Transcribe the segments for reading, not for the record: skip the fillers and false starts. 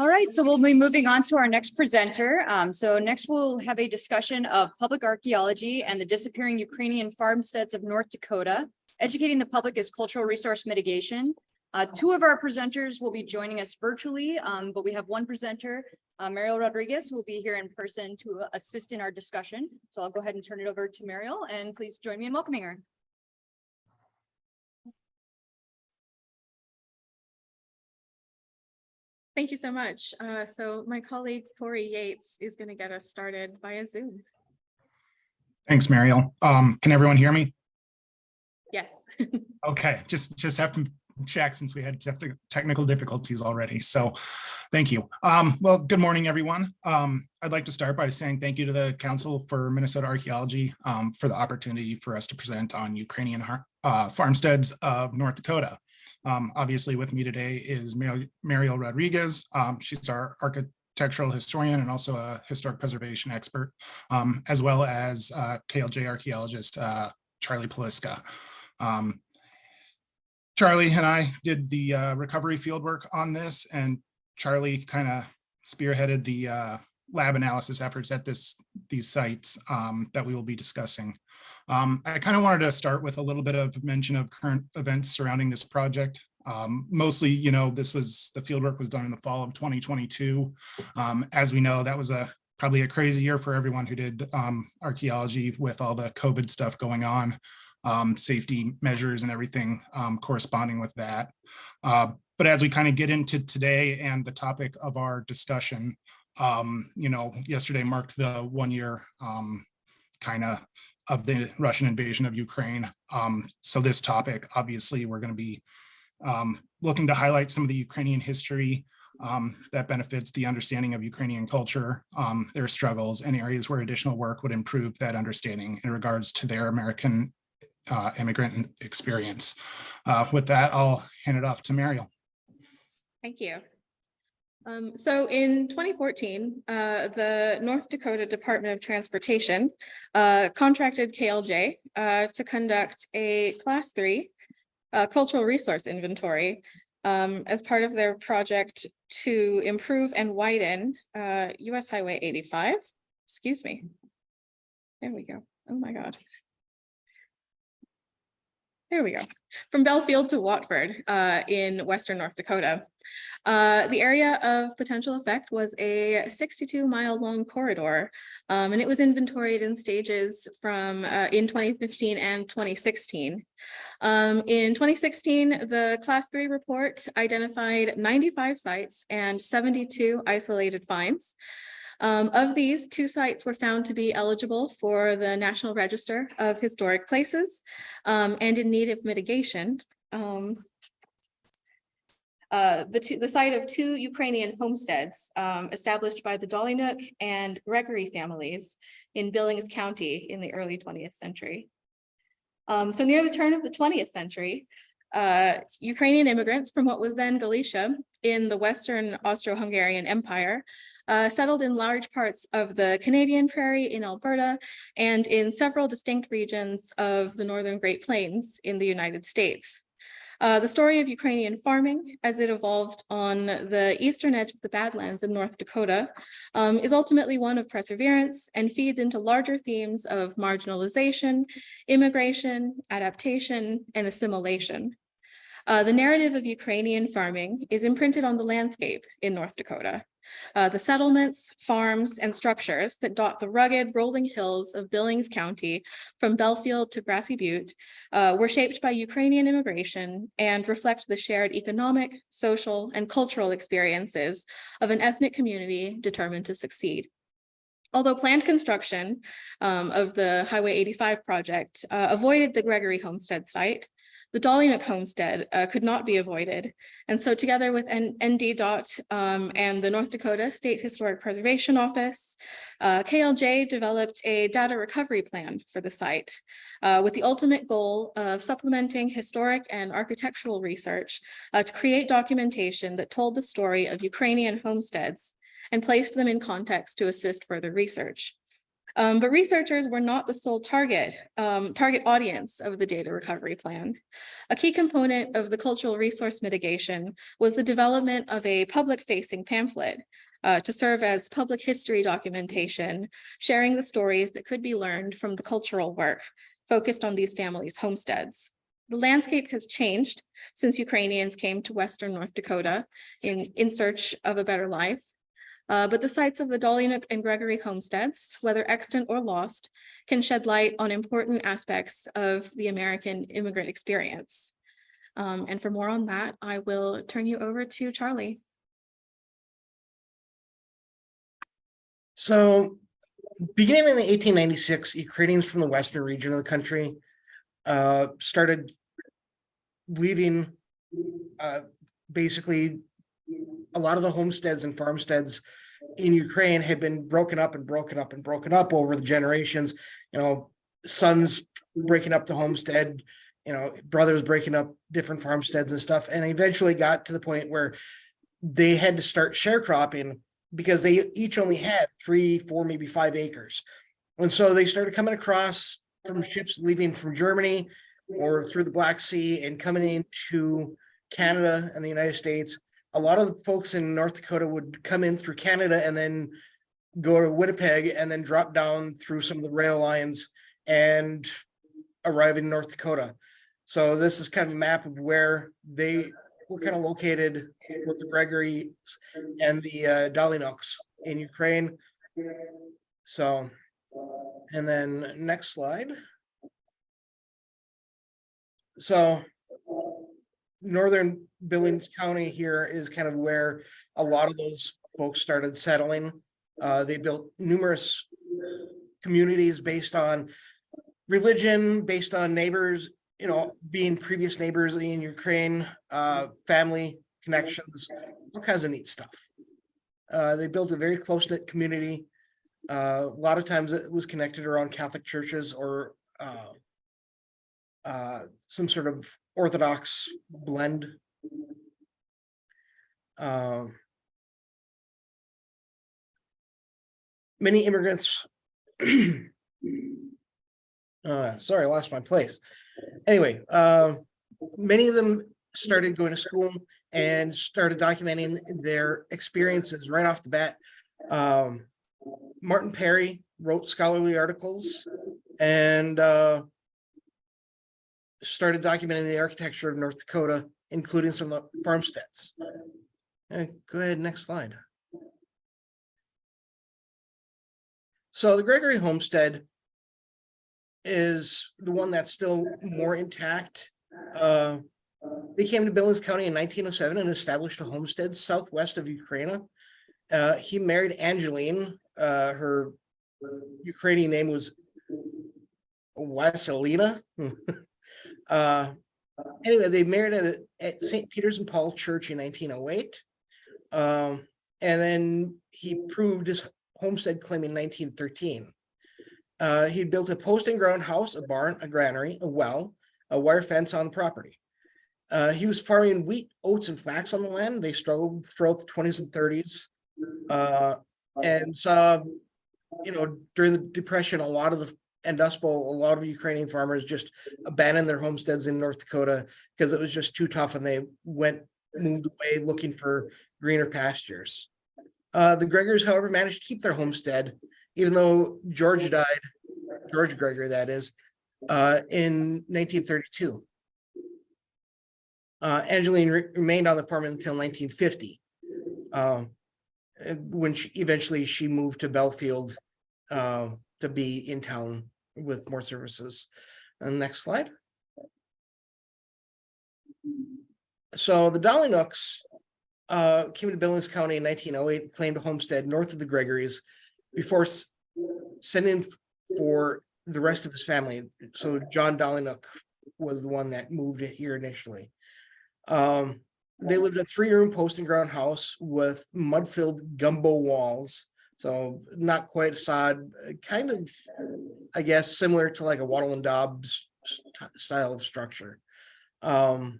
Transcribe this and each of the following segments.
All right, so we'll be moving on to our next presenter. So next we'll have a discussion of public archaeology and the disappearing Ukrainian farmsteads of North Dakota, educating the public as cultural resource mitigation. Two of our presenters will be joining us virtually, but we have one presenter, Mariel Rodriguez, who will be here in person to assist in our discussion. So I'll go ahead and turn it over to Mariel, and please join me in welcoming her. Thank you so much. So my colleague, Corey Yates, is going to get us started via Zoom. Thanks, Mariel. Can everyone hear me? Yes. Okay, just have to check since we had technical difficulties already. So thank you. Well, good morning, everyone. I'd like to start by saying thank you to the Council for Minnesota Archaeology for the opportunity for us to present on Ukrainian farmsteads of North Dakota. Obviously with me today is Mariel Rodriguez. She's our architectural historian and also a historic preservation expert, as well as KLJ archaeologist Charlie Peliska. Charlie and I did the recovery fieldwork on this, and Charlie kind of spearheaded the lab analysis efforts at these sites that we will be discussing. I kind of wanted to start with a little bit of mention of current events surrounding this project. Mostly, you know, the fieldwork was done in the fall of 2022. As we know, that was probably a crazy year for everyone who did archaeology with all the COVID stuff going on, safety measures and everything corresponding with that. But as we kind of get into today and the topic of our discussion, you know, yesterday marked the 1 year kind of the Russian invasion of Ukraine. So this topic, obviously, we're going to be looking to highlight some of the Ukrainian history that benefits the understanding of Ukrainian culture, their struggles, and areas where additional work would improve that understanding in regards to their American immigrant experience. With that, I'll hand it off to Mariel. Thank you. So in 2014, the North Dakota Department of Transportation contracted KLJ to conduct a Class 3 cultural resource inventory as part of their project to improve and widen US Highway 85. Excuse me. There we go. Oh my God. There we go. From Belfield to Watford in Western North Dakota. The area of potential effect was a 62-mile-long corridor, and it was inventoried in stages from in 2015 and 2016. In 2016, the Class 3 report identified 95 sites and 72 isolated finds. Of these, 2 sites were found to be eligible for the National Register of Historic Places and in need of mitigation. The site of 2 Ukrainian homesteads established by the Dolyniuk and Gregory families in Billings County in the early 20th century. So near the turn of the 20th century, Ukrainian immigrants from what was then Galicia in the Western Austro-Hungarian Empire settled in large parts of the Canadian Prairie in Alberta and in several distinct regions of the Northern Great Plains in the United States. The story of Ukrainian farming as it evolved on the eastern edge of the Badlands in North Dakota is ultimately one of perseverance and feeds into larger themes of marginalization, immigration, adaptation, and assimilation. The narrative of Ukrainian farming is imprinted on the landscape in North Dakota. The settlements, farms, and structures that dot the rugged rolling hills of Billings County from Belfield to Grassy Butte were shaped by Ukrainian immigration and reflect the shared economic, social, and cultural experiences of an ethnic community determined to succeed. Although planned construction of the Highway 85 project avoided the Gregory Homestead site, the Dolyniuk homestead could not be avoided. And so together with NDDOT and the North Dakota State Historic Preservation Office, KLJ developed a data recovery plan for the site with the ultimate goal of supplementing historic and architectural research to create documentation that told the story of Ukrainian homesteads and placed them in context to assist further research. But researchers were not the sole target audience of the data recovery plan. A key component of the cultural resource mitigation was the development of a public-facing pamphlet to serve as public history documentation, sharing the stories that could be learned from the cultural work focused on these families' homesteads. The landscape has changed since Ukrainians came to Western North Dakota in search of a better life. But the sites of the Dolyniuk and Gregory Homesteads, whether extant or lost, can shed light on important aspects of the American immigrant experience. And for more on that, I will turn you over to Charlie. So, beginning in 1896, Ukrainians from the western region of the country started leaving. Basically, a lot of the homesteads and farmsteads in Ukraine had been broken up over the generations. Sons breaking up the homestead, brothers breaking up different farmsteads and stuff, and eventually got to the point where they had to start sharecropping because they each only had 3, 4, maybe 5 acres. And so they started coming across from ships leaving from Germany or through the Black Sea and coming into Canada and the United States. A lot of the folks in North Dakota would come in through Canada and then go to Winnipeg and then drop down through some of the rail lines and arrive in North Dakota. So this is kind of a map of where they were kind of located with the Gregorys and the Dolyniuks in Ukraine. So, and then next slide. So northern Billings County here is kind of where a lot of those folks started settling. They built numerous communities based on religion, based on neighbors, being previous neighbors in Ukraine, family connections, all kinds of neat stuff. They built a very close-knit community. A lot of times it was connected around Catholic churches or some sort of Orthodox blend. Many immigrants, sorry, I lost my place. Anyway, many of them started going to school and started documenting their experiences right off the bat. Martin Perry wrote scholarly articles and started documenting the architecture of North Dakota, including some of the farmsteads. Go ahead, next slide. So the Gregory Homestead is the one that's still more intact. They came to Billings County in 1907 and established a homestead southwest of Ukraine. He married Angeline. Her Ukrainian name was Wasilina. Anyway, they married at St. Peter's and Paul Church in 1908. And then he proved his homestead claim in 1913. He built a posting ground house, a barn, a granary, a well, a wire fence on the property. He was farming wheat, oats, and flax on the land. They struggled throughout the 20s and 30s. And saw, during the Depression, a lot of Ukrainian farmers just abandoned their homesteads in North Dakota because it was just too tough, and they moved away looking for greener pastures. The Gregorys, however, managed to keep their homestead, even though George Gregory, that is, in 1932. Angeline remained on the farm until 1950, when she moved to Belfield to be in town with more services. And next slide. So the Dolyniuks came to Billings County in 1908, claimed a homestead north of the Gregorys before sending for the rest of his family. So John Dolyniuk was the one that moved here initially. They lived in a 3-room posting ground house with mud-filled gumbo walls. So not quite sod, kind of, I guess, similar to like a Wattle and Daub style of structure. The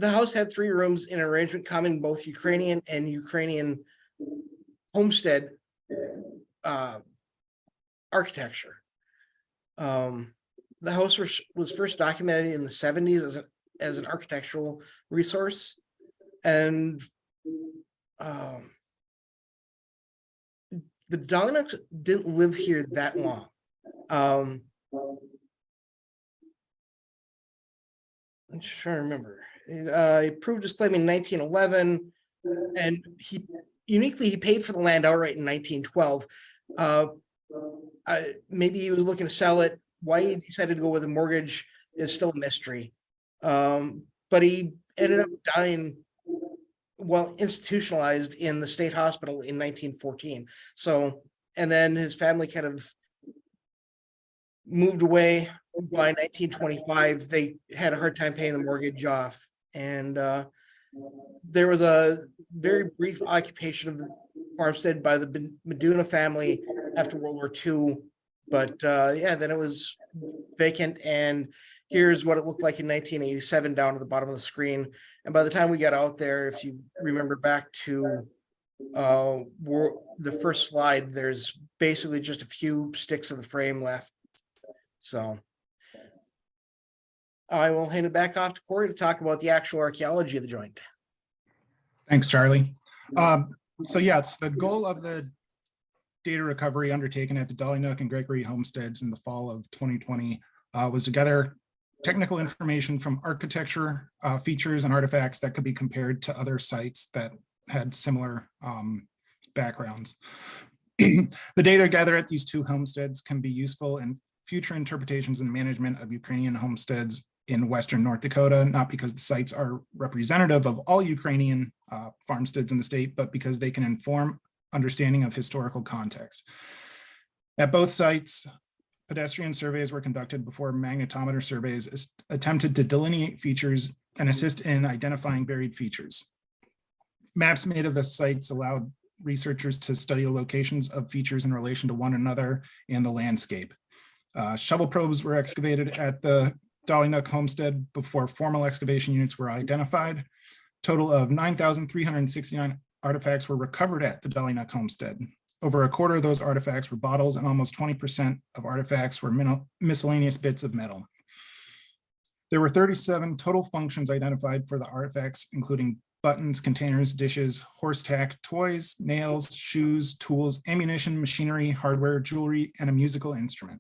house had 3 rooms in an arrangement common both Ukrainian and Ukrainian homestead architecture. The house was first documented in the 70s as an architectural resource, and the Dolyniuks didn't live here that long. I'm just trying to remember. He proved his claim in 1911, and he paid for the land outright in 1912. Maybe he was looking to sell it. Why he decided to go with a mortgage is still a mystery. But he ended up dying, well, institutionalized in the state hospital in 1914. So, and then his family kind of moved away. By 1925, they had a hard time paying the mortgage off. And there was a very brief occupation of the farmstead by the Meduna family after World War II. But yeah, then it was vacant. And here's what it looked like in 1987 down at the bottom of the screen. And by the time we got out there, if you remember back to the first slide, there's basically just a few sticks of the frame left. So I will hand it back off to Corey to talk about the actual archaeology of the joint. Thanks, Charlie. So yeah, it's the goal of the data recovery undertaken at the Dolyniuk and Gregory Homesteads in the fall of 2020 was to gather technical information from architecture features and artifacts that could be compared to other sites that had similar backgrounds. The data gathered at these two homesteads can be useful in future interpretations and management of Ukrainian homesteads in Western North Dakota, not because the sites are representative of all Ukrainian farmsteads in the state, but because they can inform understanding of historical context. At both sites, pedestrian surveys were conducted before magnetometer surveys attempted to delineate features and assist in identifying buried features. Maps made of the sites allowed researchers to study the locations of features in relation to one another and the landscape. Shovel probes were excavated at the Dolyniuk homestead before formal excavation units were identified. Total of 9,369 artifacts were recovered at the Dolyniuk homestead. Over a quarter of those artifacts were bottles, and almost 20% of artifacts were miscellaneous bits of metal. There were 37 total functions identified for the artifacts, including buttons, containers, dishes, horse tack, toys, nails, shoes, tools, ammunition, machinery, hardware, jewelry, and a musical instrument.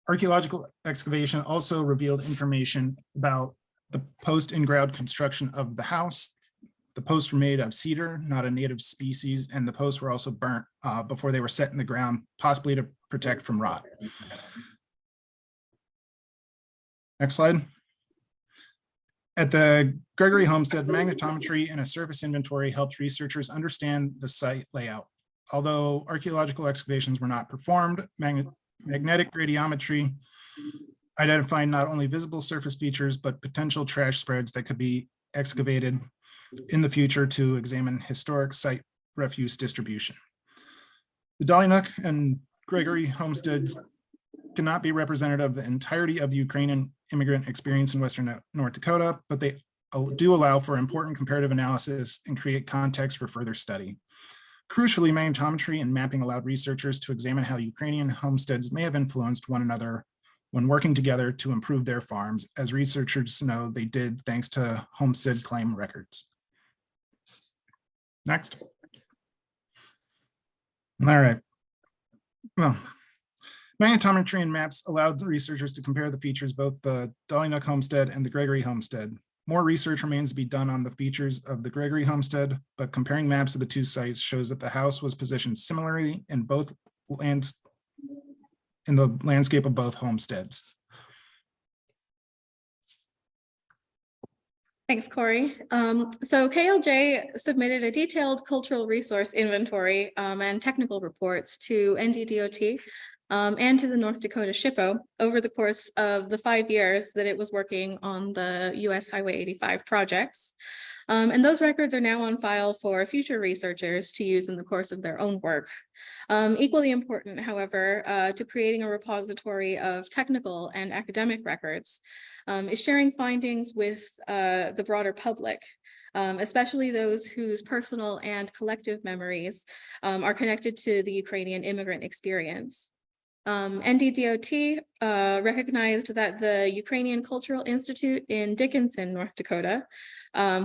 Archaeological excavation also revealed information about the post in-ground construction of the house. The posts were made of cedar, not a native species, and the posts were also burnt before they were set in the ground, possibly to protect from rot. Next slide. At the Gregory Homestead, magnetometry and a surface inventory helped researchers understand the site layout. Although archaeological excavations were not performed, magnetic radiometry identified not only visible surface features, but potential trash spreads that could be excavated in the future to examine historic site refuse distribution. The Dolyniuk and Gregory homesteads cannot be representative of the entirety of the Ukrainian immigrant experience in Western North Dakota, but they do allow for important comparative analysis and create context for further study. Crucially, magnetometry and mapping allowed researchers to examine how Ukrainian homesteads may have influenced one another when working together to improve their farms, as researchers know they did thanks to homestead claim records. Next. All right. Well, magnetometry and maps allowed the researchers to compare the features, both the Dolyniuk homestead and the Gregory homestead. More research remains to be done on the features of the Gregory homestead, but comparing maps of the two sites shows that the house was positioned similarly in both lands, in the landscape of both homesteads. Thanks, Corey. So KLJ submitted a detailed cultural resource inventory and technical reports to NDDOT and to the North Dakota SHPO over the course of the 5 years that it was working on the US Highway 85 projects. And those records are now on file for future researchers to use in the course of their own work. Equally important, however, to creating a repository of technical and academic records is sharing findings with the broader public, especially those whose personal and collective memories are connected to the Ukrainian immigrant experience. NDDOT recognized that the Ukrainian Cultural Institute in Dickinson, North Dakota,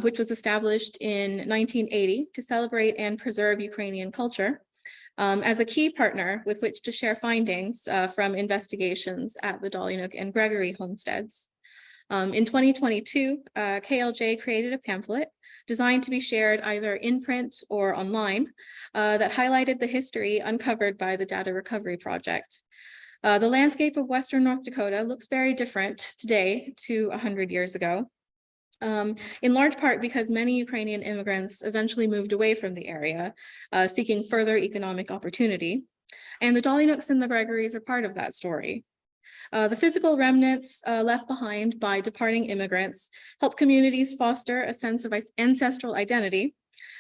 which was established in 1980 to celebrate and preserve Ukrainian culture, as a key partner with which to share findings from investigations at the Dolyniuk and Gregory Homesteads. In 2022, KLJ created a pamphlet designed to be shared either in print or online that highlighted the history uncovered by the Data Recovery Project. The landscape of Western North Dakota looks very different today to 100 years ago, in large part because many Ukrainian immigrants eventually moved away from the area, seeking further economic opportunity. And the Dolynuks and the Gregorys are part of that story. The physical remnants left behind by departing immigrants help communities foster a sense of ancestral identity,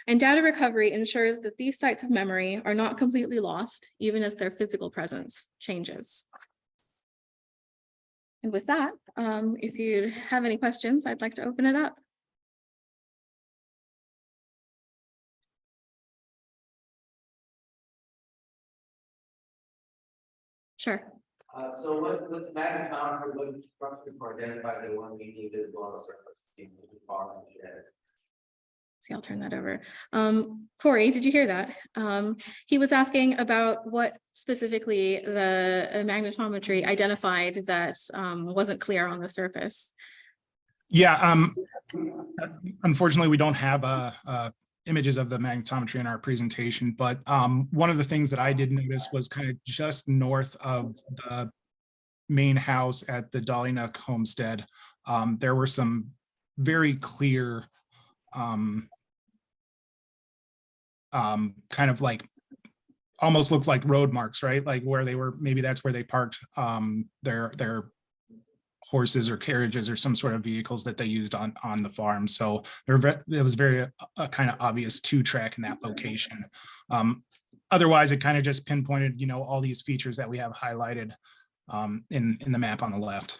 and data recovery ensures that these sites of memory are not completely lost, even as their physical presence changes. And with that, if you have any questions, I'd like to open it up. Sure. So what the Magnetometry, what structure for identify the one we need visible on the surface? See, I'll turn that over. Corey, did you hear that? He was asking about what specifically the magnetometry identified that wasn't clear on the surface. Yeah, unfortunately, we don't have images of the magnetometry in our presentation, but one of the things that I did notice was kind of just north of the main house at the Dolyniuk homestead. There were some very clear kind of like almost looked like road marks, right? Like where they were, maybe that's where they parked their horses or carriages or some sort of vehicles that they used on the farm. So it was very kind of obvious to track in that location. Otherwise, it kind of just pinpointed, you know, all these features that we have highlighted in the map on the left.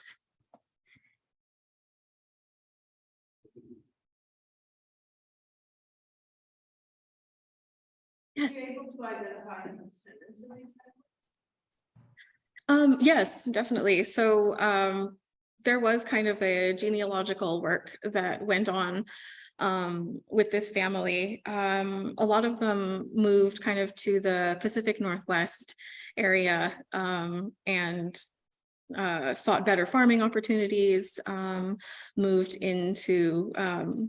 Yes. Yes, definitely. So there was kind of a genealogical work that went on with this family. A lot of them moved kind of to the Pacific Northwest area and sought better farming opportunities, moved into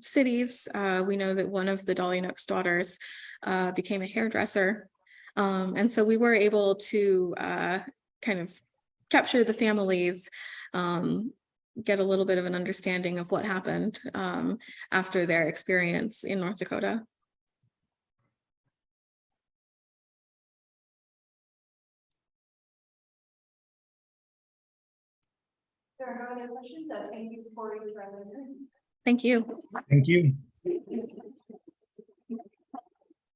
cities. We know that one of the Dolyniuk's daughters became a hairdresser. And so we were able to kind of capture the families, get a little bit of an understanding of what happened after their experience in North Dakota. There are no other questions. Thank you for your time. Thank you. Thank you.